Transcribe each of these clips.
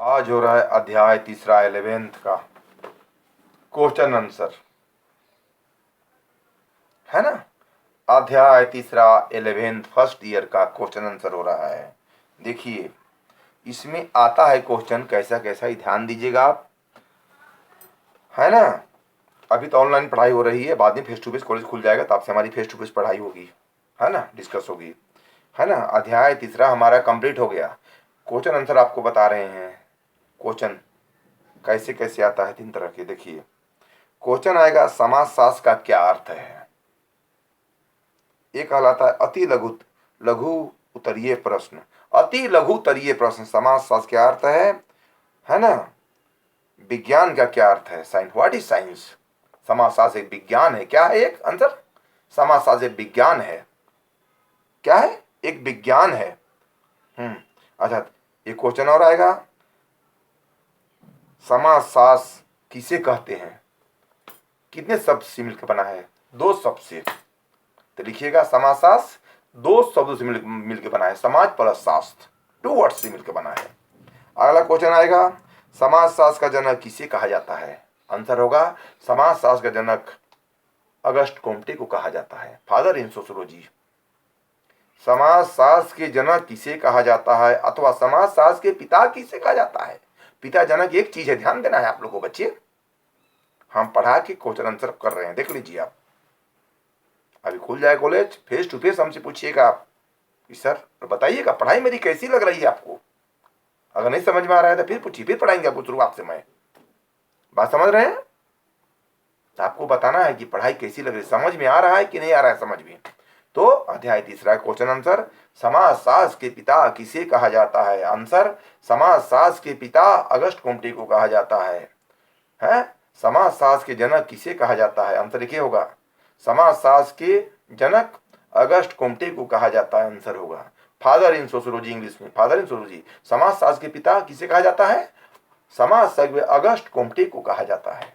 आज हो रहा है अध्याय तीसरा 11th का क्वेश्चन आंसर, है ना। अध्याय तीसरा 11th फर्स्ट ईयर का क्वेश्चन आंसर हो रहा है। देखिए इसमें आता है क्वेश्चन कैसा कैसा, ही ध्यान दीजिएगा आप, है ना। अभी तो ऑनलाइन पढ़ाई हो रही है, बाद में फेस टू फेस कॉलेज खुल जाएगा तो आपसे हमारी फेस टू फेस पढ़ाई होगी, है ना, डिस्कस होगी, है ना। अध्याय तीसरा हमारा कंप्लीट हो गया। क्वेश्चन आंसर आपको बता रहे हैं। क्वेश्चन कैसे कैसे आता है, 3 तरह के। देखिए क्वेश्चन आएगा समासशास्त्र का क्या अर्थ है। एक कहलाता है अति लघु लघु उत्तरीय प्रश्न। अति लघु उत्तरीय प्रश्न समासशास्त्र क्या अर्थ है ना। विज्ञान का क्या अर्थ है, साइंस, व्हाट इज साइंस। समाजशास्त्र एक विज्ञान है, क्या है एक आंसर, समाजशास्त्र एक विज्ञान है। क्या है, एक विज्ञान है। अच्छा, एक क्वेश्चन और आएगा, समाजशास्त्र किसे कहते हैं। कितने शब्द से मिलकर बना है, 2 शब्द से। तो लिखिएगा समाजशास्त्र 2 शब्दों से मिलकर बना है, समाज प्लस शास्त्र, 2 वर्ड से मिलकर बना है। अगला क्वेश्चन आएगा, समाजशास्त्र का जनक किसे कहा जाता है। आंसर होगा समाजशास्त्र का जनक अगस्त कोम्टे को कहा जाता है, फादर इन सोशियोलॉजी। समाजशास्त्र के जनक किसे कहा जाता है, अथवा समाजशास्त्र के पिता किसे कहा जाता है। पिता जनक एक चीज है, ध्यान देना है आप लोगों को बच्चे। हम पढ़ा के क्वेश्चन आंसर कर रहे हैं, देख लीजिए आप। अभी खुल जाए कॉलेज, फेस टू फेस हमसे पूछिएगा आप कि सर बताइएगा पढ़ाई मेरी कैसी लग रही है आपको। अगर नहीं समझ में आ रहा है तो फिर पूछिए, फिर पढ़ाएंगे आपको शुरुआत से। मैं बात समझ रहे हैं, तो आपको बताना है कि पढ़ाई कैसी लग रही है, समझ में आ रहा है कि नहीं आ रहा है समझ में। तो अध्याय तीसरा क्वेश्चन आंसर, समाजशास्त्र के पिता किसे कहा जाता है। आंसर, समाजशास्त्र के पिता अगस्त कोम्टे को कहा जाता है। समाजशास्त्र के जनक किसे कहा जाता है। आंसर लिखिए होगा, समाजशास्त्र के जनक अगस्त कोम्टे को कहा जाता है। आंसर होगा फादर इन सोशियोलॉजी, इंग्लिश में फादर इन सोशियोलॉजी। समाजशास्त्र के पिता किसे कहा जाता है, समाजशास्त्र अगस्त कोम्टे को कहा जाता है।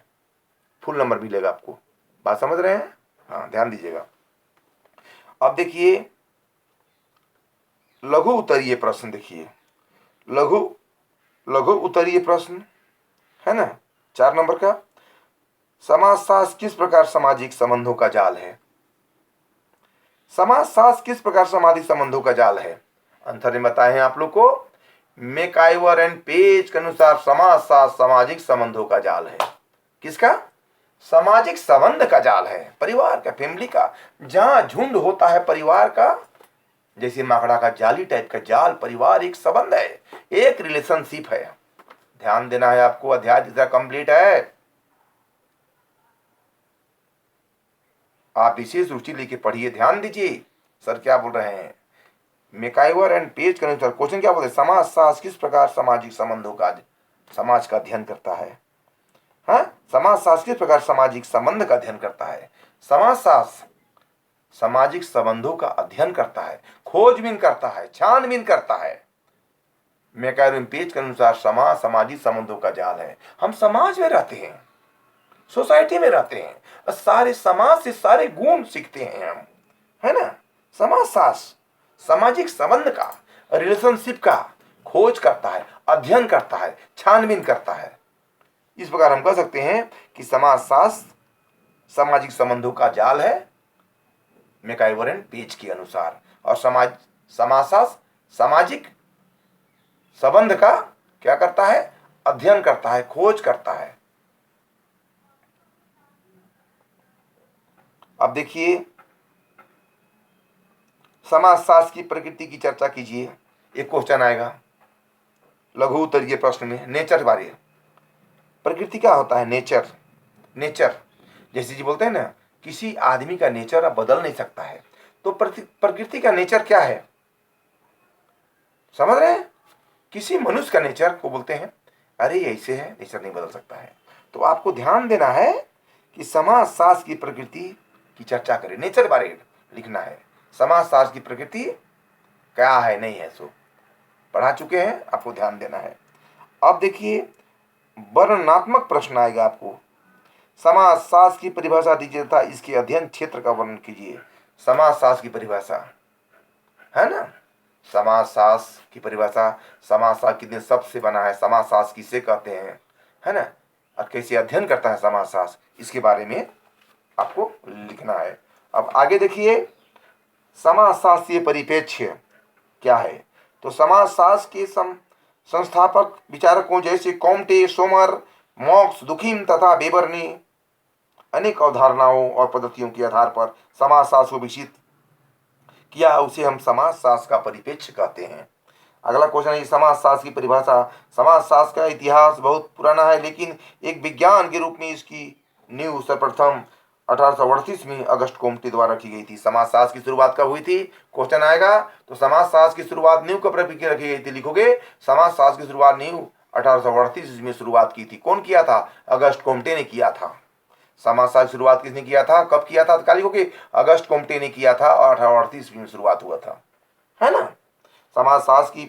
फुल नंबर मिलेगा आपको, बात समझ रहे हैं। हाँ ध्यान दीजिएगा। अब देखिए लघु उत्तरीय प्रश्न, देखिए लघु लघु उत्तरीय प्रश्न है ना, 4 नंबर का। समाजशास्त्र किस प्रकार सामाजिक संबंधों का जाल है। समाजशास्त्र किस प्रकार सामाजिक संबंधों का जाल है। आंसर में बताए हैं आप लोग को, मैकआइवर एंड पेज के अनुसार समाजशास्त्र सामाजिक संबंधों का जाल है। किसका, सामाजिक संबंध का जाल है, परिवार का, फैमिली का। जहां झुंड होता है परिवार का, जैसे माकड़ा का जाली टाइप का जाल, परिवार एक संबंध है, एक रिलेशनशिप है। ध्यान देना है आपको। अध्याय तीसरा कंप्लीट है। आप विशेष रुचि लेके पढ़िए, ध्यान दीजिए सर क्या बोल रहे हैं। मैकआइवर एंड पेज के अनुसार क्वेश्चन क्या बोलते हैं, समाजशास्त्र किस प्रकार सामाजिक संबंधों का, समाज का अध्ययन करता है। हाँ, समाजशास्त्र किस प्रकार सामाजिक संबंध का अध्ययन करता है। समाजशास्त्र सामाजिक संबंधों का अध्ययन करता है, खोजबीन करता है, छानबीन करता है। मैकआइवर पेज के अनुसार समाज सामाजिक संबंधों का जाल है। हम समाज में रहते हैं, सोसाइटी में रहते हैं, और सारे समाज से सारे गुण सीखते हैं हम, है ना। समाजशास्त्र सामाजिक संबंध का, रिलेशनशिप का खोज करता है, अध्ययन करता है, छानबीन करता है। इस प्रकार हम कह सकते हैं कि समाजशास्त्र सामाजिक संबंधों का जाल है मैकआइवर एंड पेज के अनुसार, और समाजशास्त्र सामाजिक संबंध का क्या करता है, अध्ययन करता है, खोज करता है। अब देखिए समाजशास्त्र की प्रकृति की चर्चा कीजिए। एक क्वेश्चन आएगा लघु उत्तरीय प्रश्न में, नेचर बारे। प्रकृति क्या होता है, नेचर। नेचर जैसे जी बोलते हैं ना, किसी आदमी का नेचर अब बदल नहीं सकता है, तो प्रकृति का नेचर क्या है, समझ रहे हैं। किसी मनुष्य का नेचर को बोलते हैं अरे ऐसे है, नेचर नहीं बदल सकता है। तो आपको ध्यान देना है कि समाजशास्त्र की प्रकृति की चर्चा करें, नेचर बारे लिखना है। समाजशास्त्र की प्रकृति क्या है, नहीं है, सो पढ़ा चुके हैं, आपको ध्यान देना है। अब देखिए वर्णनात्मक प्रश्न आएगा आपको, समाजशास्त्र की परिभाषा दीजिए तथा इसके अध्ययन क्षेत्र का वर्णन कीजिए। समाजशास्त्र की परिभाषा, है ना, समाजशास्त्र की परिभाषा, समाजशास्त्र कितने शब्द से बना है, समाजशास्त्र किसे कहते हैं, है ना, और कैसे अध्ययन करता है समाजशास्त्र, इसके बारे में आपको लिखना है। अब आगे देखिए, समाजशास्त्रीय परिप्रेक्ष्य क्या है। तो समाजशास्त्र के संस्थापक विचारकों जैसे कॉम्टे, सोमर, मॉक्स, दुखिम तथा वेबर ने अनेक अवधारणाओं और पद्धतियों के आधार पर समाजशास्त्र को विकसित किया, उसे हम समाजशास्त्र का परिप्रेक्ष्य कहते हैं। अगला क्वेश्चन है समाजशास्त्र की परिभाषा। समाजशास्त्र का इतिहास बहुत पुराना है, लेकिन एक विज्ञान के रूप में इसकी नींव सर्वप्रथम 1838 में अगस्त कोम्टे द्वारा की गई थी। समाजशास्त्र की शुरुआत कब हुई थी, क्वेश्चन आएगा। तो समाजशास्त्र की शुरुआत नींव कब रखी गई थी, लिखोगे समाजशास्त्र की शुरुआत नींव 1838 में शुरुआत की थी। कौन किया था, अगस्त कोम्टे ने किया था। समाजशास्त्र की शुरुआत किसने किया था, कब किया था, तो लिखोगे अगस्त कोम्टे ने किया था और 1838 में शुरुआत हुआ था, है ना। समाजशास्त्र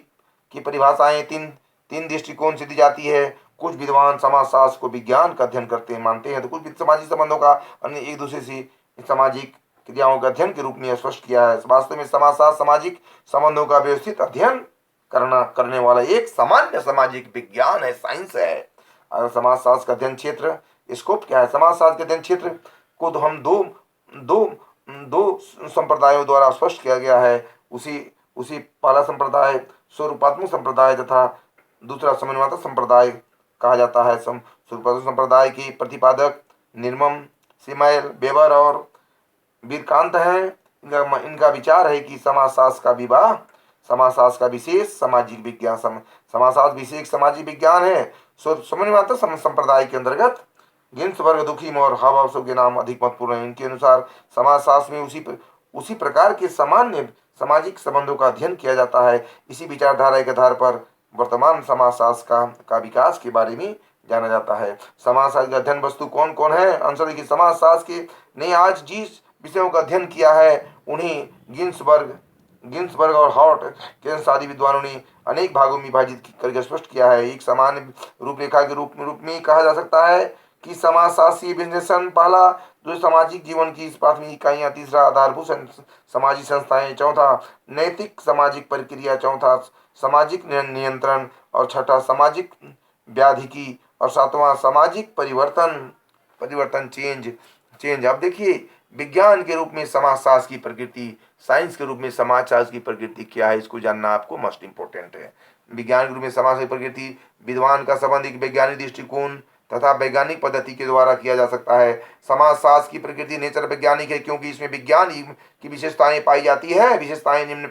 की परिभाषाएं तीन दृष्टिकोण से दी जाती है। कुछ विद्वान समाजशास्त्र को विज्ञान का अध्ययन करते हैं, मानते हैं, तो कुछ सामाजिक संबंधों का अन्य एक दूसरे से सामाजिक क्रियाओं का अध्ययन के रूप में स्पष्ट किया है। वास्तव में समाजशास्त्र सामाजिक संबंधों का व्यवस्थित अध्ययन करने वाला एक सामान्य सामाजिक विज्ञान है, साइंस है। अगर समाजशास्त्र का अध्ययन क्षेत्र स्कोप क्या है, समाजशास्त्र के अध्ययन क्षेत्र को तो हम दो संप्रदायों द्वारा स्पष्ट किया गया है। उसी पहला संप्रदाय स्वरूपात्मक संप्रदाय तथा दूसरा समन्वयता संप्रदाय कहा जाता है। स्वरूपात्मक संप्रदाय के प्रतिपादक निर्मम, सिमैल, वेबर और वीरकांत हैं। इनका विचार है कि समाजशास्त्र का विशेष सामाजिक विज्ञान समाजशास्त्र विशेष सामाजिक विज्ञान है। समन्वयता संप्रदाय के अंतर्गत गिन्सबर्ग, दुखीम और हावासो के नाम अधिक महत्वपूर्ण है। इनके अनुसार समाजशास्त्र में उसी प्रकार के सामान्य सामाजिक संबंधों का अध्ययन किया जाता है। इसी विचारधारा के आधार पर वर्तमान समाजशास्त्र का विकास के बारे में जाना जाता है। समाजशास्त्र का अध्ययन वस्तु कौन कौन है, आंसर देखिए। समाजशास्त्र के ने आज जिस विषयों का अध्ययन किया है उन्हें गिन्सबर्ग और हॉट के आदि विद्वानों ने अनेक भागों में विभाजित करके स्पष्ट किया है। एक सामान्य रूपरेखा के रूप में कहा जा सकता है कि समाजशास्त्रीय विश्लेषण, पहला जो सामाजिक जीवन की प्राथमिक इकाइयां, तीसरा आधारभूत सामाजिक संस्थाएं, चौथा नैतिक सामाजिक प्रक्रिया, चौथा सामाजिक नियंत्रण और छठा सामाजिक व्याधिकी और सातवां सामाजिक परिवर्तन चेंज। अब देखिए, विज्ञान के रूप में समाजशास्त्र की प्रकृति, साइंस के रूप में समाजशास्त्र की प्रकृति क्या है, इसको जानना आपको मस्ट इंपोर्टेंट है। विज्ञान के रूप में समाज की प्रकृति विद्वान का संबंध एक वैज्ञानिक दृष्टिकोण तथा वैज्ञानिक पद्धति के द्वारा किया जा सकता है। समाजशास्त्र की प्रकृति नेचर वैज्ञानिक है, क्योंकि इसमें विज्ञान की विशेषताएं पाई जाती है। विशेषताएं निम्न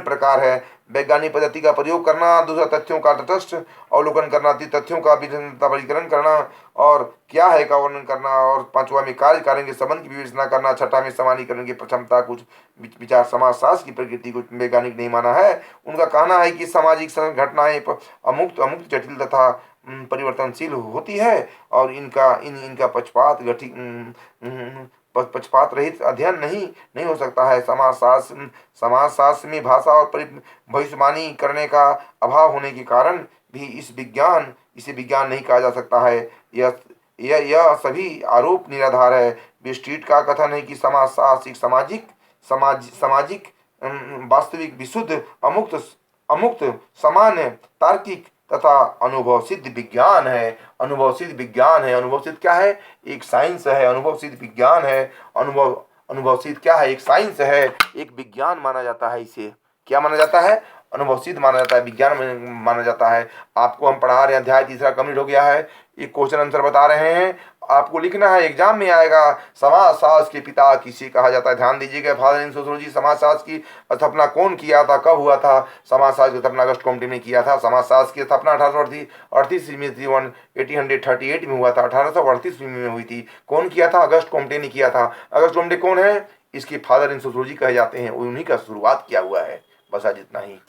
प्रकार है। वैज्ञानिक पद्धति का प्रयोग करना, दूसरा तथ्यों का तटस्थ अवलोकन करना, तथ्यों का वर्गीकरण करना और क्या है का वर्णन करना, और पांचवा में कार्य के संबंध की विवेचना करना, छठा में समानीकरण की क्षमता। कुछ विचार समाजशास्त्र की प्रकृति को वैज्ञानिक नहीं माना है। उनका कहना है कि सामाजिक घटनाएं अमुक्त जटिल तथा परिवर्तनशील होती है और इनका पक्षपात रहित अध्ययन नहीं हो सकता है। समाजशास्त्र में भाषा और भविष्यवाणी करने का अभाव होने के कारण भी इसे विज्ञान नहीं कहा जा सकता है। यह सभी आरोप निराधार है। स्ट्रीट का कथन है कि समाजशास्त्र एक सामाजिक वास्तविक, विशुद्ध, अमुक्त, सामान्य, तार्किक तथा अनुभव सिद्ध विज्ञान है। अनुभव सिद्ध क्या है, एक साइंस है। अनुभव सिद्ध विज्ञान है। अनुभव सिद्ध क्या है, एक साइंस है, एक विज्ञान माना जाता है। इसे क्या माना जाता है, अनुभव सिद्ध माना जाता है, विज्ञान माना जाता है। आपको हम पढ़ा रहे हैं, अध्याय तीसरा कंप्लीट हो गया है। एक क्वेश्चन आंसर बता रहे हैं, आपको लिखना है, एग्जाम में आएगा। समाजशास्त्र के पिता किसे कहा जाता है, ध्यान दीजिएगा। Father in sociology. समाजशास्त्र की स्थापना कौन किया था, कब हुआ था। समाजशास्त्र की स्थापना अगस्त कोम्टे ने किया था। समाजशास्त्र की स्थापना 1838 में 1838 में हुआ था। 1838 में हुई थी। कौन किया था, अगस्त कोम्टे ने किया था। अगस्त कोम्टे कौन है, इसके फादर इन सोशियोलॉजी कहे जाते हैं, उन्हीं का शुरुआत किया हुआ है। बस आज इतना ही।